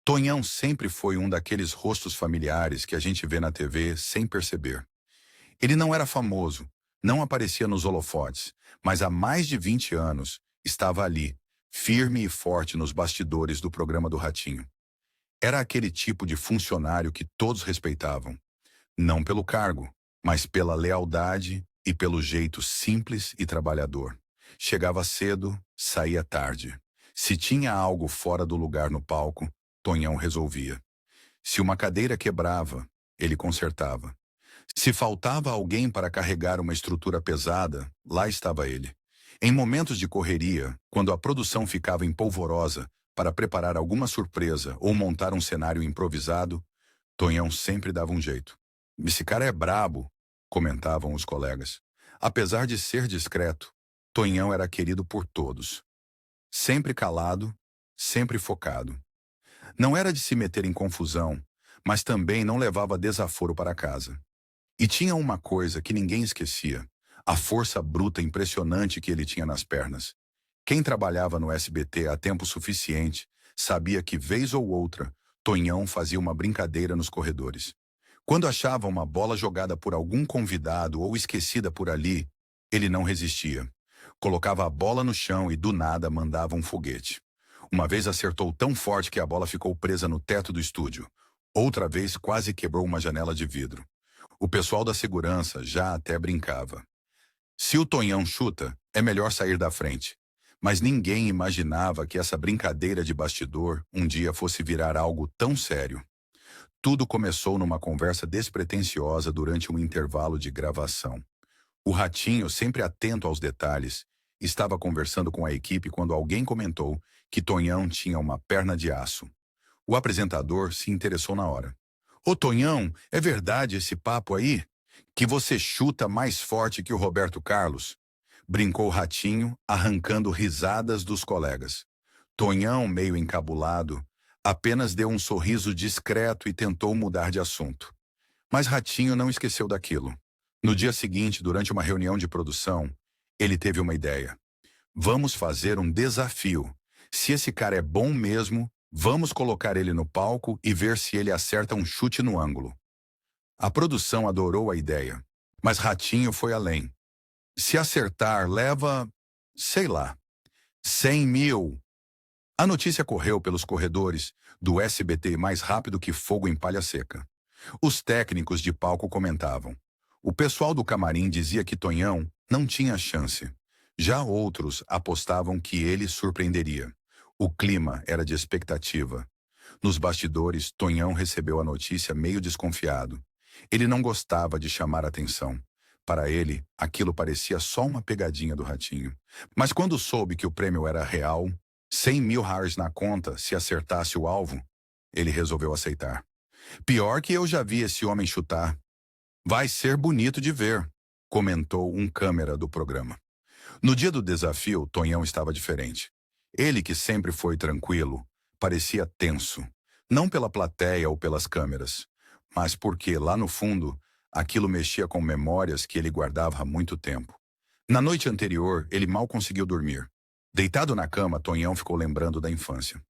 Tonhão sempre foi um daqueles rostos familiares que a gente vê na TV sem perceber. Ele não era famoso, não aparecia nos holofotes, mas há mais de 20 anos estava ali, firme e forte nos bastidores do programa do Ratinho. Era aquele tipo de funcionário que todos respeitavam, não pelo cargo, mas pela lealdade e pelo jeito simples e trabalhador. Chegava cedo, saía tarde. Se tinha algo fora do lugar no palco, Tonhão resolvia. Se uma cadeira quebrava, ele consertava. Se faltava alguém para carregar uma estrutura pesada, lá estava ele. Em momentos de correria, quando a produção ficava empolvorosa para preparar alguma surpresa ou montar um cenário improvisado, Tonhão sempre dava um jeito. Esse cara é brabo, comentavam os colegas. Apesar de ser discreto, Tonhão era querido por todos. Sempre calado, sempre focado. Não era de se meter em confusão, mas também não levava desaforo para casa. E tinha uma coisa que ninguém esquecia: a força bruta impressionante que ele tinha nas pernas. Quem trabalhava no SBT há tempo suficiente sabia que, vez ou outra, Tonhão fazia uma brincadeira nos corredores. Quando achava uma bola jogada por algum convidado ou esquecida por ali, ele não resistia. Colocava a bola no chão e do nada mandava um foguete. Uma vez acertou tão forte que a bola ficou presa no teto do estúdio. Outra vez quase quebrou uma janela de vidro. O pessoal da segurança já até brincava. Se o Tonhão chuta, é melhor sair da frente. Mas ninguém imaginava que essa brincadeira de bastidor um dia fosse virar algo tão sério. Tudo começou numa conversa despretensiosa durante um intervalo de gravação. O Ratinho, sempre atento aos detalhes, estava conversando com a equipe quando alguém comentou que Tonhão tinha uma perna de aço. O apresentador se interessou na hora. Ô Tonhão, é verdade esse papo aí? Que você chuta mais forte que o Roberto Carlos? Brincou Ratinho, arrancando risadas dos colegas. Tonhão, meio encabulado, apenas deu um sorriso discreto e tentou mudar de assunto. Mas Ratinho não esqueceu daquilo. No dia seguinte, durante uma reunião de produção, ele teve uma ideia. Vamos fazer um desafio. Se esse cara é bom mesmo, vamos colocar ele no palco e ver se ele acerta um chute no ângulo. A produção adorou a ideia, mas Ratinho foi além. Se acertar, leva, sei lá, 100 mil. A notícia correu pelos corredores do SBT mais rápido que fogo em palha seca. Os técnicos de palco comentavam. O pessoal do camarim dizia que Tonhão não tinha chance. Já outros apostavam que ele surpreenderia. O clima era de expectativa. Nos bastidores, Tonhão recebeu a notícia meio desconfiado. Ele não gostava de chamar atenção. Para ele, aquilo parecia só uma pegadinha do Ratinho. Mas quando soube que o prêmio era real, 100 mil reais na conta se acertasse o alvo, ele resolveu aceitar. Pior que eu já vi esse homem chutar. Vai ser bonito de ver, comentou um câmera do programa. No dia do desafio, Tonhão estava diferente. Ele, que sempre foi tranquilo, parecia tenso. Não pela plateia ou pelas câmeras, mas porque, lá no fundo, aquilo mexia com memórias que ele guardava há muito tempo. Na noite anterior, ele mal conseguiu dormir. Deitado na cama, Tonhão ficou lembrando da infância.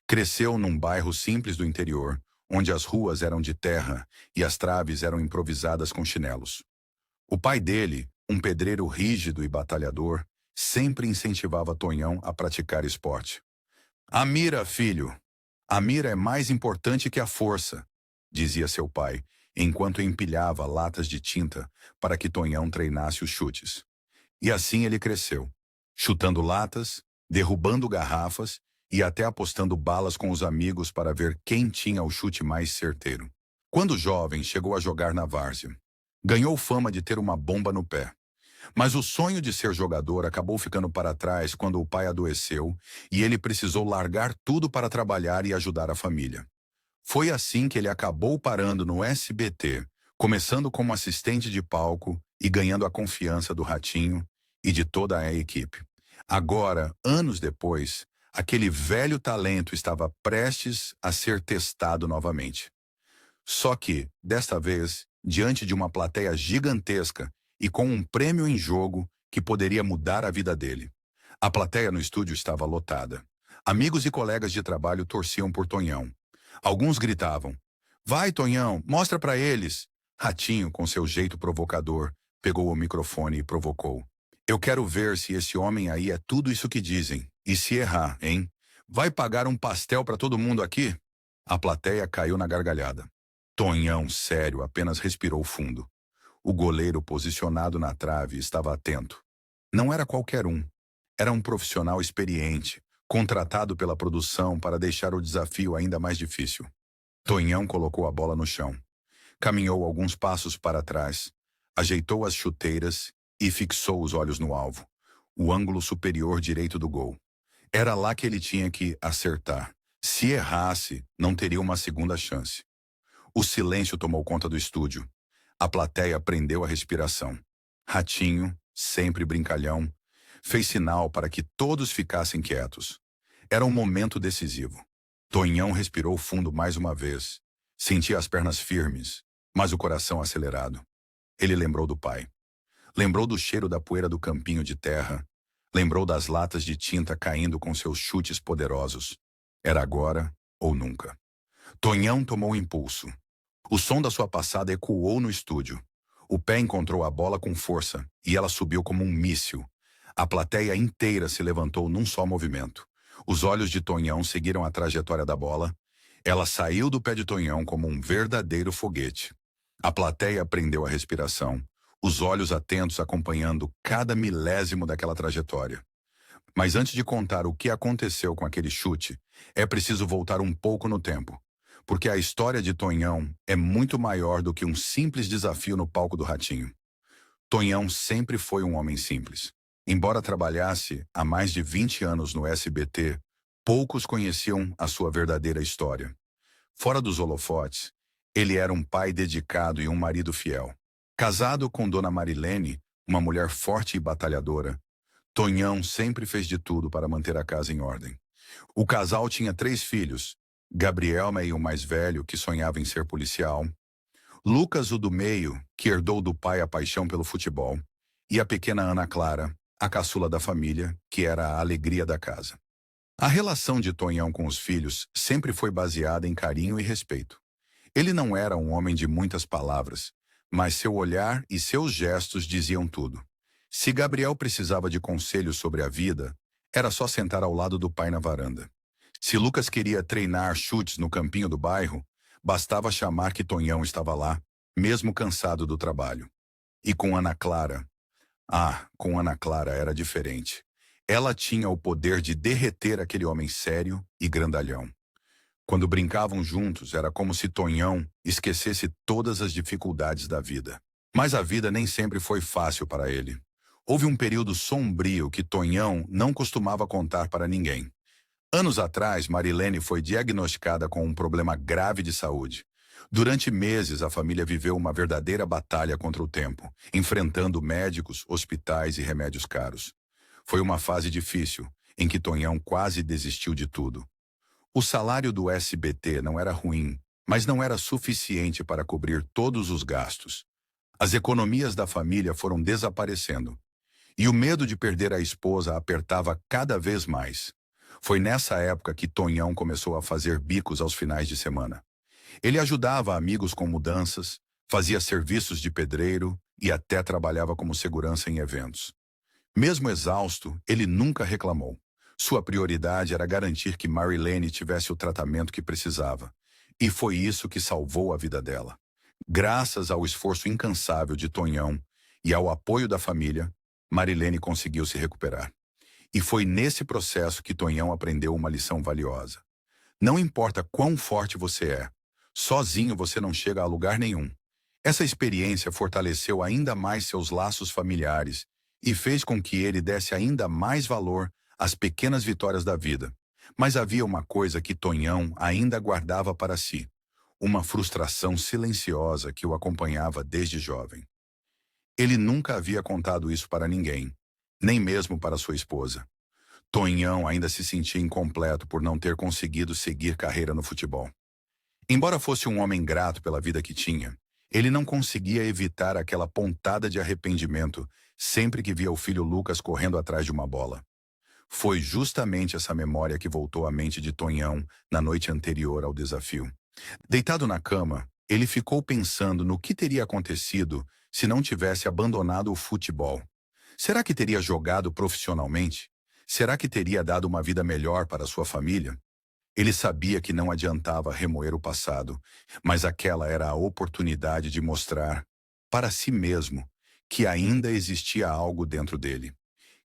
Cresceu num bairro simples do interior, onde as ruas eram de terra e as traves eram improvisadas com chinelos. O pai dele, um pedreiro rígido e batalhador, sempre incentivava Tonhão a praticar esporte. A mira, filho. A mira é mais importante que a força, dizia seu pai, enquanto empilhava latas de tinta para que Tonhão treinasse os chutes. E assim ele cresceu, chutando latas, derrubando garrafas e até apostando balas com os amigos para ver quem tinha o chute mais certeiro. Quando jovem, chegou a jogar na várzea. Ganhou fama de ter uma bomba no pé. Mas o sonho de ser jogador acabou ficando para trás quando o pai adoeceu e ele precisou largar tudo para trabalhar e ajudar a família. Foi assim que ele acabou parando no SBT, começando como assistente de palco e ganhando a confiança do Ratinho e de toda a equipe. Agora, anos depois, aquele velho talento estava prestes a ser testado novamente. Só que, desta vez, diante de uma plateia gigantesca e com um prêmio em jogo que poderia mudar a vida dele. A plateia no estúdio estava lotada. Amigos e colegas de trabalho torciam por Tonhão. Alguns gritavam: "Vai, Tonhão, mostra pra eles!" Ratinho, com seu jeito provocador, pegou o microfone e provocou: "Eu quero ver se esse homem aí é tudo isso que dizem. E se errar, hein? Vai pagar um pastel pra todo mundo aqui?" A plateia caiu na gargalhada. Tonhão, sério, apenas respirou fundo. O goleiro posicionado na trave estava atento. Não era qualquer um. Era um profissional experiente, contratado pela produção para deixar o desafio ainda mais difícil. Tonhão colocou a bola no chão. Caminhou alguns passos para trás, ajeitou as chuteiras e fixou os olhos no alvo, o ângulo superior direito do gol. Era lá que ele tinha que acertar. Se errasse, não teria uma segunda chance. O silêncio tomou conta do estúdio. A plateia prendeu a respiração. Ratinho, sempre brincalhão, fez sinal para que todos ficassem quietos. Era um momento decisivo. Tonhão respirou fundo mais uma vez. Sentia as pernas firmes, mas o coração acelerado. Ele lembrou do pai. Lembrou do cheiro da poeira do campinho de terra. Lembrou das latas de tinta caindo com seus chutes poderosos. Era agora ou nunca. Tonhão tomou impulso. O som da sua passada ecoou no estúdio. O pé encontrou a bola com força e ela subiu como um míssil. A plateia inteira se levantou num só movimento. Os olhos de Tonhão seguiram a trajetória da bola. Ela saiu do pé de Tonhão como um verdadeiro foguete. A plateia prendeu a respiração, os olhos atentos acompanhando cada milésimo daquela trajetória. Mas antes de contar o que aconteceu com aquele chute, é preciso voltar um pouco no tempo. Porque a história de Tonhão é muito maior do que um simples desafio no palco do Ratinho. Tonhão sempre foi um homem simples. Embora trabalhasse há mais de 20 anos no SBT, poucos conheciam a sua verdadeira história. Fora dos holofotes, ele era um pai dedicado e um marido fiel. Casado com Dona Marilene, uma mulher forte e batalhadora, Tonhão sempre fez de tudo para manter a casa em ordem. O casal tinha 3 filhos: Gabriel, meio mais velho, que sonhava em ser policial; Lucas, o do meio, que herdou do pai a paixão pelo futebol; e a pequena Ana Clara, a caçula da família, que era a alegria da casa. A relação de Tonhão com os filhos sempre foi baseada em carinho e respeito. Ele não era um homem de muitas palavras, mas seu olhar e seus gestos diziam tudo. Se Gabriel precisava de conselhos sobre a vida, era só sentar ao lado do pai na varanda. Se Lucas queria treinar chutes no campinho do bairro, bastava chamar que Tonhão estava lá, mesmo cansado do trabalho. E com Ana Clara? Com Ana Clara era diferente. Ela tinha o poder de derreter aquele homem sério e grandalhão. Quando brincavam juntos, era como se Tonhão esquecesse todas as dificuldades da vida. Mas a vida nem sempre foi fácil para ele. Houve um período sombrio que Tonhão não costumava contar para ninguém. Anos atrás, Marilene foi diagnosticada com um problema grave de saúde. Durante meses, a família viveu uma verdadeira batalha contra o tempo, enfrentando médicos, hospitais e remédios caros. Foi uma fase difícil, em que Tonhão quase desistiu de tudo. O salário do SBT não era ruim, mas não era suficiente para cobrir todos os gastos. As economias da família foram desaparecendo, e o medo de perder a esposa apertava cada vez mais. Foi nessa época que Tonhão começou a fazer bicos aos finais de semana. Ele ajudava amigos com mudanças, fazia serviços de pedreiro e até trabalhava como segurança em eventos. Mesmo exausto, ele nunca reclamou. Sua prioridade era garantir que Marilene tivesse o tratamento que precisava. E foi isso que salvou a vida dela. Graças ao esforço incansável de Tonhão e ao apoio da família, Marilene conseguiu se recuperar. E foi nesse processo que Tonhão aprendeu uma lição valiosa. Não importa quão forte você é, sozinho você não chega a lugar nenhum. Essa experiência fortaleceu ainda mais seus laços familiares e fez com que ele desse ainda mais valor às pequenas vitórias da vida. Mas havia uma coisa que Tonhão ainda guardava para si, uma frustração silenciosa que o acompanhava desde jovem. Ele nunca havia contado isso para ninguém, nem mesmo para sua esposa. Tonhão ainda se sentia incompleto por não ter conseguido seguir carreira no futebol. Embora fosse um homem grato pela vida que tinha, ele não conseguia evitar aquela pontada de arrependimento sempre que via o filho Lucas correndo atrás de uma bola. Foi justamente essa memória que voltou à mente de Tonhão na noite anterior ao desafio. Deitado na cama, ele ficou pensando no que teria acontecido se não tivesse abandonado o futebol. Será que teria jogado profissionalmente? Será que teria dado uma vida melhor para sua família? Ele sabia que não adiantava remoer o passado, mas aquela era a oportunidade de mostrar, para si mesmo, que ainda existia algo dentro dele,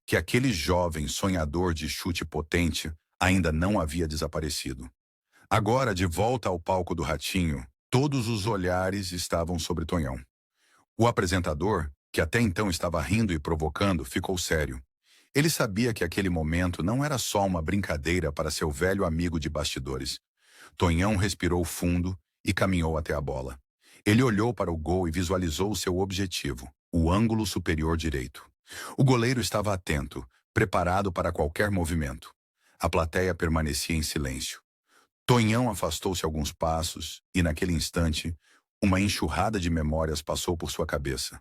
que aquele jovem sonhador de chute potente ainda não havia desaparecido. Agora, de volta ao palco do Ratinho, todos os olhares estavam sobre Tonhão. O apresentador, que até então estava rindo e provocando, ficou sério. Ele sabia que aquele momento não era só uma brincadeira para seu velho amigo de bastidores. Tonhão respirou fundo e caminhou até a bola. Ele olhou para o gol e visualizou seu objetivo, o ângulo superior direito. O goleiro estava atento, preparado para qualquer movimento. A plateia permanecia em silêncio. Tonhão afastou-se alguns passos e, naquele instante, uma enxurrada de memórias passou por sua cabeça.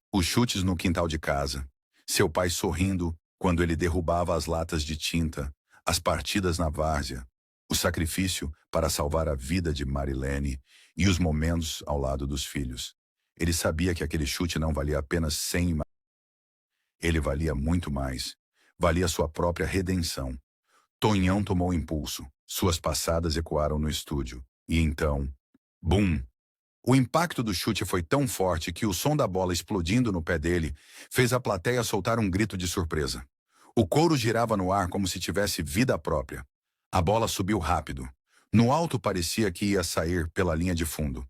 Os chutes no quintal de casa, seu pai sorrindo quando ele derrubava as latas de tinta, as partidas na várzea, o sacrifício para salvar a vida de Marilene e os momentos ao lado dos filhos. Ele sabia que aquele chute não valia apenas 100, ele valia muito mais. Valia sua própria redenção. Tonhão tomou impulso. Suas passadas ecoaram no estúdio. E então, bum! O impacto do chute foi tão forte que o som da bola explodindo no pé dele fez a plateia soltar um grito de surpresa. O couro girava no ar como se tivesse vida própria. A bola subiu rápido. No alto parecia que ia sair pela linha de fundo.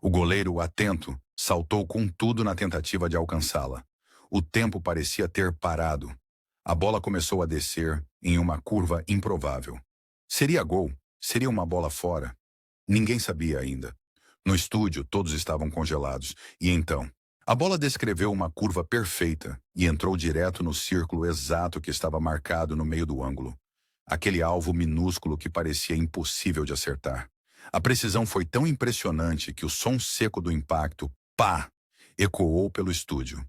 O goleiro, atento, saltou com tudo na tentativa de alcançá-la. O tempo parecia ter parado. A bola começou a descer em uma curva improvável. Seria gol? Seria uma bola fora? Ninguém sabia ainda. No estúdio, todos estavam congelados. E então, a bola descreveu uma curva perfeita e entrou direto no círculo exato que estava marcado no meio do ângulo. Aquele alvo minúsculo que parecia impossível de acertar. A precisão foi tão impressionante que o som seco do impacto, pá, ecoou pelo estúdio.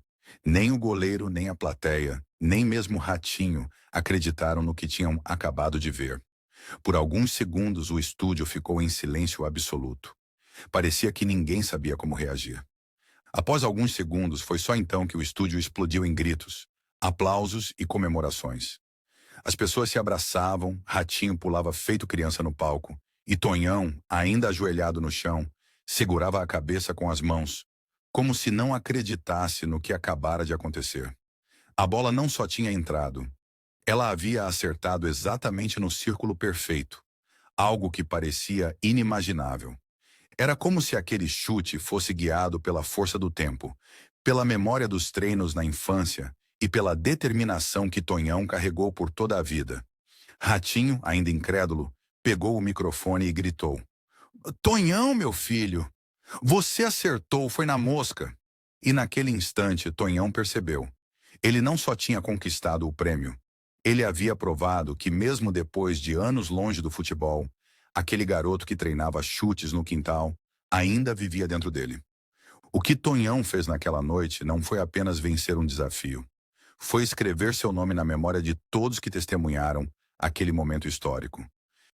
Nem o goleiro, nem a plateia, nem mesmo o Ratinho acreditaram no que tinham acabado de ver. Por alguns segundos o estúdio ficou em silêncio absoluto. Parecia que ninguém sabia como reagir. Após alguns segundos, foi só então que o estúdio explodiu em gritos, aplausos e comemorações. As pessoas se abraçavam, Ratinho pulava feito criança no palco, e Tonhão, ainda ajoelhado no chão, segurava a cabeça com as mãos, como se não acreditasse no que acabara de acontecer. A bola não só tinha entrado, ela havia acertado exatamente no círculo perfeito, algo que parecia inimaginável. Era como se aquele chute fosse guiado pela força do tempo, pela memória dos treinos na infância e pela determinação que Tonhão carregou por toda a vida. Ratinho, ainda incrédulo, pegou o microfone e gritou: "Tonhão, meu filho! Você acertou, foi na mosca!" E naquele instante, Tonhão percebeu. Ele não só tinha conquistado o prêmio, ele havia provado que mesmo depois de anos longe do futebol, aquele garoto que treinava chutes no quintal ainda vivia dentro dele. O que Tonhão fez naquela noite não foi apenas vencer um desafio. Foi escrever seu nome na memória de todos que testemunharam aquele momento histórico.